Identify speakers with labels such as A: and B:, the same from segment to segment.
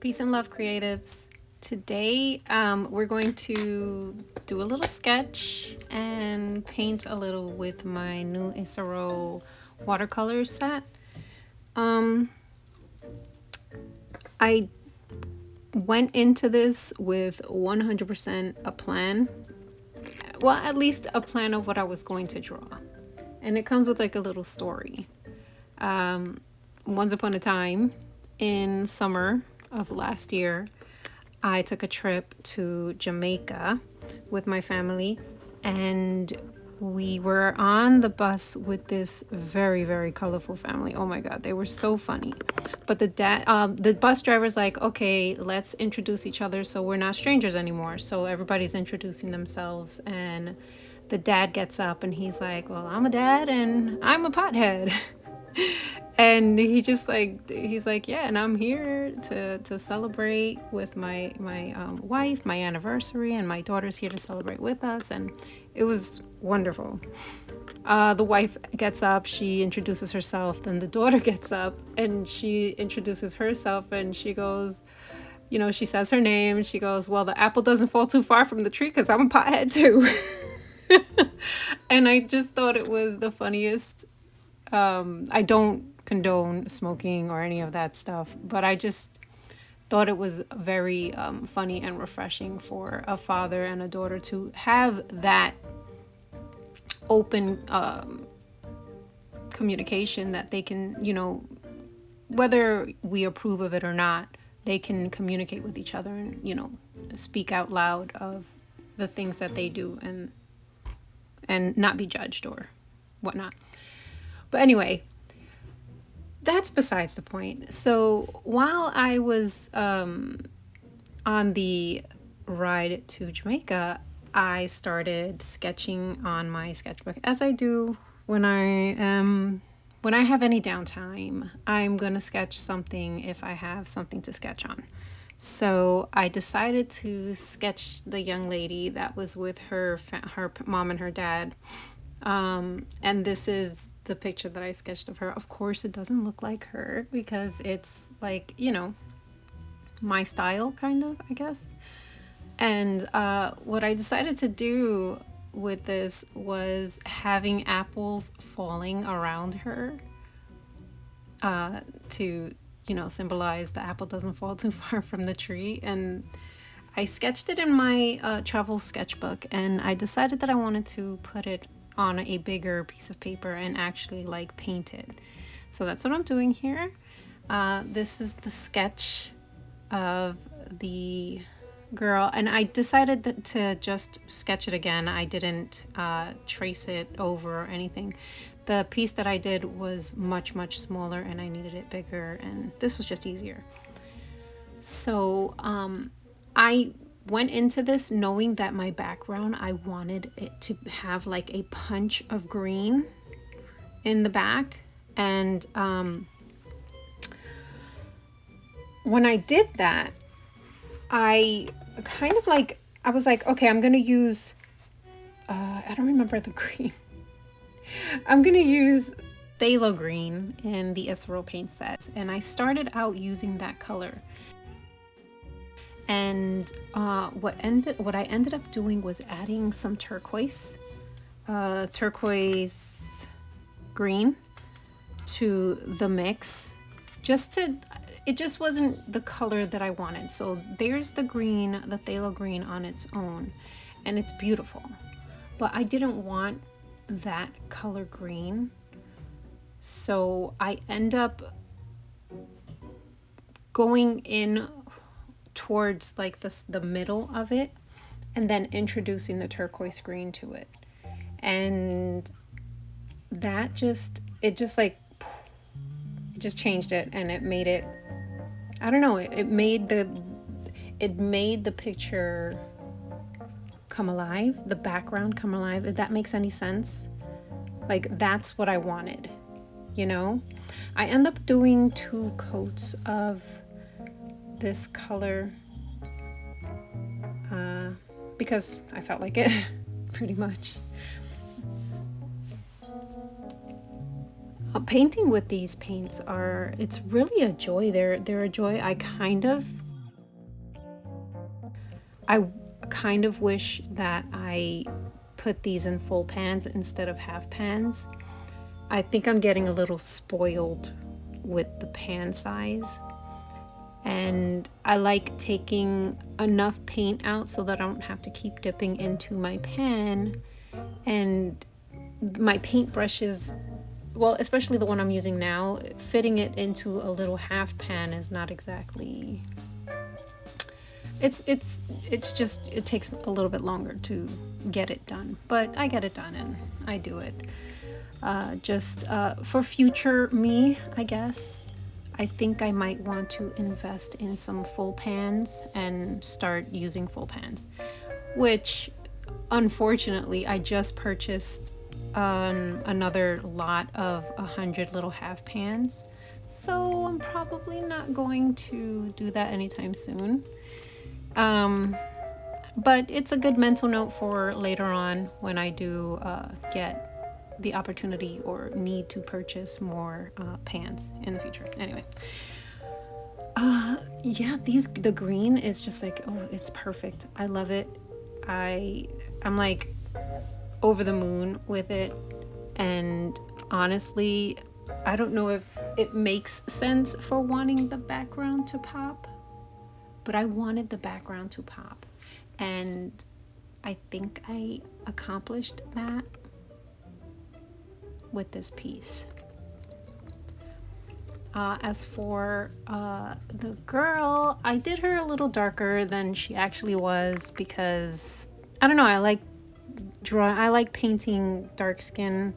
A: Peace and love, creatives. Today, we're going to do a little sketch and paint a little with my new Isaro watercolor set. Um, I went into this with 100% a plan. Well, at least a plan of what I was going to draw. And it comes with like a little story. Once upon a time, in summer of last year, I took a trip to Jamaica with my family, and we were on the bus with this very, very colorful family. Oh my God, they were so funny. But the bus driver's like, okay, let's introduce each other so we're not strangers anymore. So everybody's introducing themselves, and the dad gets up and he's like, well, I'm a dad and I'm a pothead. And he's like, yeah, and I'm here to celebrate with my wife, my anniversary, and my daughter's here to celebrate with us. And it was wonderful. The wife gets up, she introduces herself, then the daughter gets up and she introduces herself, and she goes, she says her name, and she goes, well, the apple doesn't fall too far from the tree because I'm a pothead too. And I just thought it was the funniest. I don't condone smoking or any of that stuff, but I just thought it was very funny and refreshing for a father and a daughter to have that open communication, that they can, whether we approve of it or not, they can communicate with each other and, speak out loud of the things that they do and not be judged or whatnot. But anyway, that's besides the point. So while I was on the ride to Jamaica, I started sketching on my sketchbook, as I do when I have any downtime. I'm gonna sketch something if I have something to sketch on. So I decided to sketch the young lady that was with her mom and her dad. And this is the picture that I sketched of her. Of course, it doesn't look like her because it's like, my style, kind of, I guess. And what I decided to do with this was having apples falling around her to, symbolize the apple doesn't fall too far from the tree. And I sketched it in my travel sketchbook, and I decided that I wanted to put it on a bigger piece of paper and actually like paint it. So that's what I'm doing here. This is the sketch of the girl, and I decided to just sketch it again. I didn't trace it over or anything. The piece that I did was much, much smaller, and I needed it bigger, and this was just easier. So I went into this knowing that my background, I wanted it to have like a punch of green in the back. And when I did that, I was like, okay, I'm gonna use, I don't remember the green. I'm gonna use phthalo green in the Isaro paint set. And I started out using that color. And what I ended up doing was adding some turquoise green to the mix. It just wasn't the color that I wanted. So there's the green, the phthalo green on its own, and it's beautiful. But I didn't want that color green. So I end up going in towards like the middle of it, and then introducing the turquoise green to it. And that just changed it, and it made it, I don't know, it made the picture come alive, the background come alive, if that makes any sense. Like, that's what I wanted, I end up doing 2 coats of this color because I felt like it pretty much. Painting with these paints it's really a joy. They're a joy. I kind of I kind of wish that I put these in full pans instead of half pans. I think I'm getting a little spoiled with the pan size. And I like taking enough paint out so that I don't have to keep dipping into my pan. And my paintbrushes, well, especially the one I'm using now, fitting it into a little half pan is not exactly, it's just, it takes a little bit longer to get it done, but I get it done and I do it. Just for future me, I guess. I think I might want to invest in some full pans and start using full pans, which unfortunately I just purchased another lot of 100 little half pans. So I'm probably not going to do that anytime soon. But it's a good mental note for later on when I do get the opportunity or need to purchase more pans in the future. Anyway, yeah, the green is just like, oh, it's perfect. I love it. I'm like over the moon with it, and honestly, I don't know if it makes sense for wanting the background to pop, but I wanted the background to pop, and I think I accomplished that with this piece. As for the girl, I did her a little darker than she actually was because I don't know, I like painting dark skin.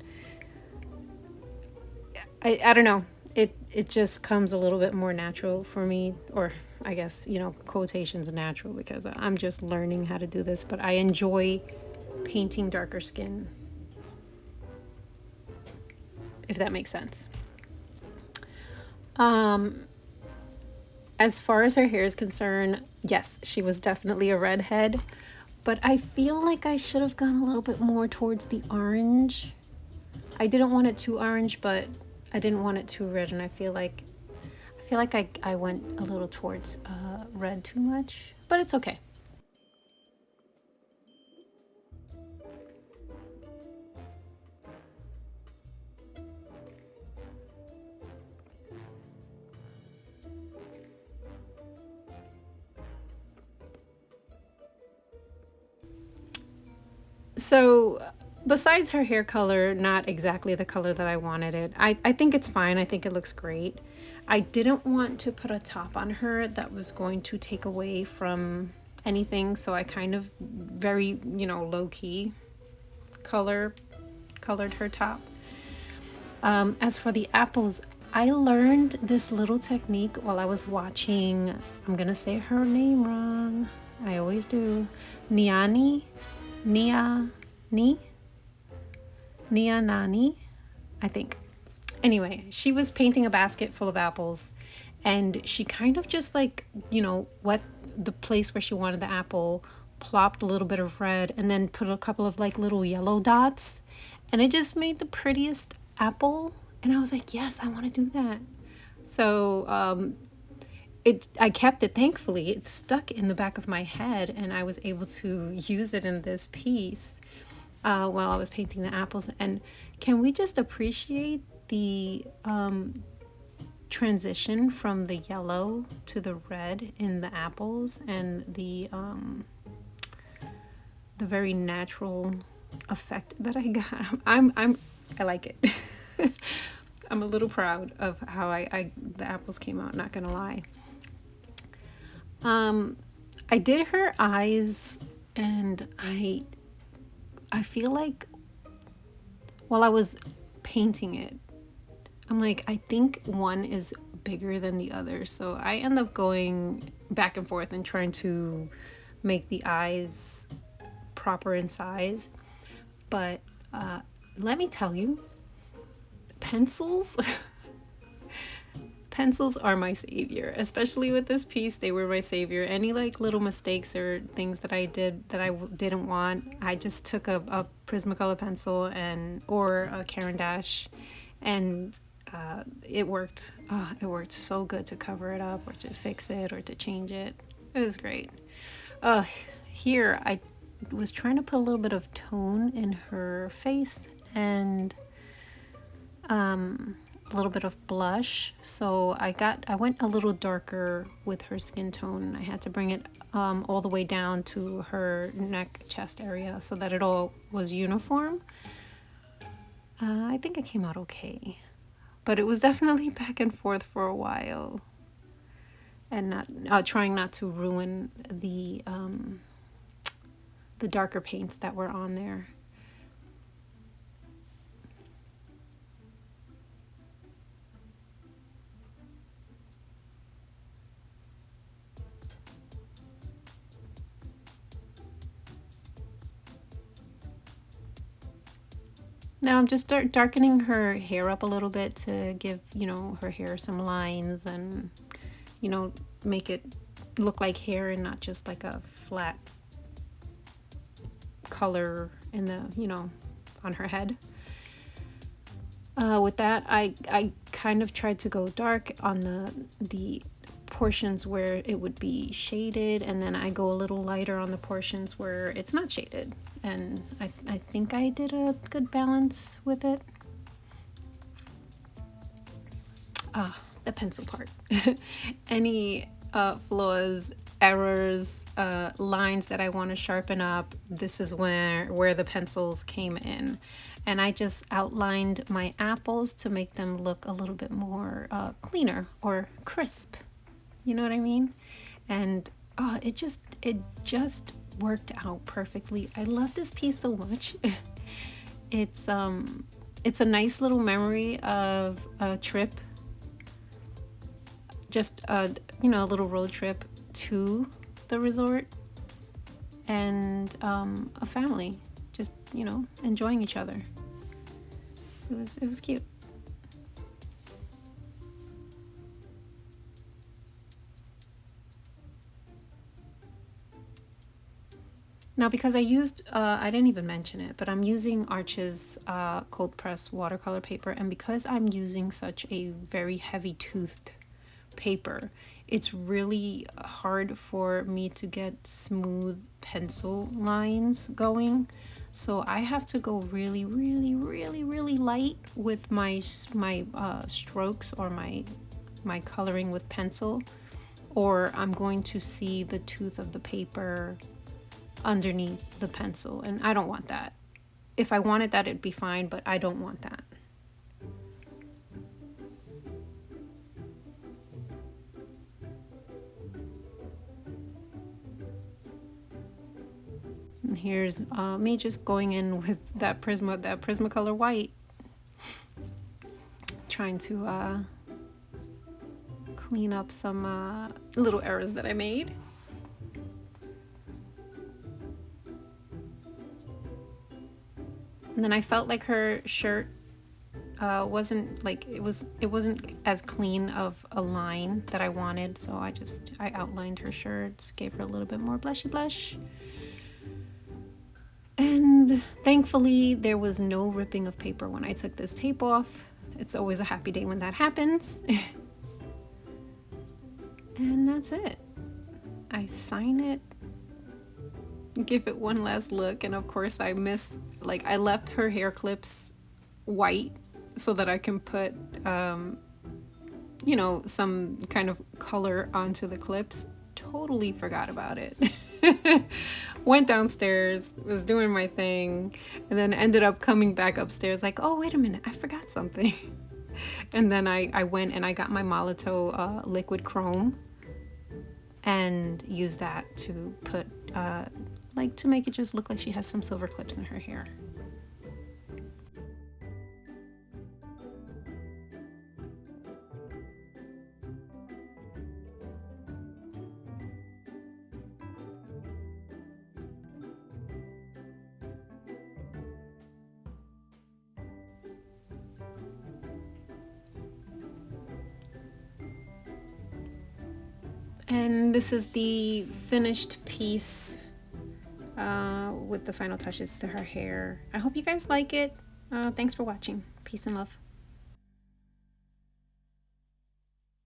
A: I don't know. It just comes a little bit more natural for me, or I guess, quotations natural, because I'm just learning how to do this, but I enjoy painting darker skin, if that makes sense. As far as her hair is concerned, yes, she was definitely a redhead, but I feel like I should have gone a little bit more towards the orange. I didn't want it too orange, but I didn't want it too red, and I feel like I went a little towards red too much, but it's okay. So, besides her hair color, not exactly the color that I wanted it, I think it's fine. I think it looks great. I didn't want to put a top on her that was going to take away from anything, so I kind of very, low key colored her top. As for the apples, I learned this little technique while I was watching, I'm gonna say her name wrong. I always do. Niani? Nia Ni? Nia Nani? I think. Anyway, she was painting a basket full of apples, and she kind of just like, what the place where she wanted the apple, plopped a little bit of red, and then put a couple of like little yellow dots, and it just made the prettiest apple. And I was like, yes, I want to do that. So I kept it. Thankfully, it stuck in the back of my head, and I was able to use it in this piece while I was painting the apples. And can we just appreciate the transition from the yellow to the red in the apples, and the very natural effect that I got? I like it. I'm a little proud of how the apples came out, not gonna lie. I did her eyes, and I feel like while I was painting it, I'm like, I think one is bigger than the other. So I end up going back and forth and trying to make the eyes proper in size. But let me tell you, pencils pencils are my savior, especially with this piece. They were my savior. Any like little mistakes or things that I did that I didn't want, I just took a Prismacolor pencil or a Caran d'Ache, and it worked. It worked so good to cover it up or to fix it or to change it. It was great. here I was trying to put a little bit of tone in her face and a little bit of blush. So I went a little darker with her skin tone. I had to bring it all the way down to her neck, chest area so that it all was uniform. I think it came out okay, but it was definitely back and forth for a while, and not trying not to ruin the darker paints that were on there. Now I'm just darkening her hair up a little bit to give, you know, her hair some lines and, you know, make it look like hair and not just like a flat color in the, you know, on her head. With that, I kind of tried to go dark on the portions where it would be shaded, and then I go a little lighter on the portions where it's not shaded, and I think I did a good balance with it. The pencil part. Any flaws, errors, lines that I want to sharpen up, this is where the pencils came in. And I just outlined my apples to make them look a little bit more cleaner or crisp. You know what I mean? And it just worked out perfectly. I love this piece so much. It's a nice little memory of a trip, just you know, a little road trip to the resort, and a family just, you know, enjoying each other. It was cute. Now, because I used, I didn't even mention it, but I'm using Arch's cold press watercolor paper, and because I'm using such a very heavy toothed paper, it's really hard for me to get smooth pencil lines going. So I have to go really, really, really, really light with my strokes or my coloring with pencil, or I'm going to see the tooth of the paper underneath the pencil, and I don't want that. If I wanted that, it'd be fine, but I don't want that. And here's me just going in with that Prismacolor white, trying to clean up some little errors that I made. And then I felt like her shirt wasn't like, it wasn't as clean of a line that I wanted, so I outlined her shirts, gave her a little bit more blushy blush. And thankfully there was no ripping of paper when I took this tape off. It's always a happy day when that happens. And that's it. I sign it, give it one last look, and of course I left her hair clips white so that I can put you know, some kind of color onto the clips. Totally forgot about it. Went downstairs, was doing my thing, and then ended up coming back upstairs like, oh wait a minute, I forgot something. And then I went and I got my Molotow liquid chrome and used that to put like to make it just look like she has some silver clips in her hair. And this is the finished piece with the final touches to her hair. I hope you guys like it. Thanks for watching. Peace and love.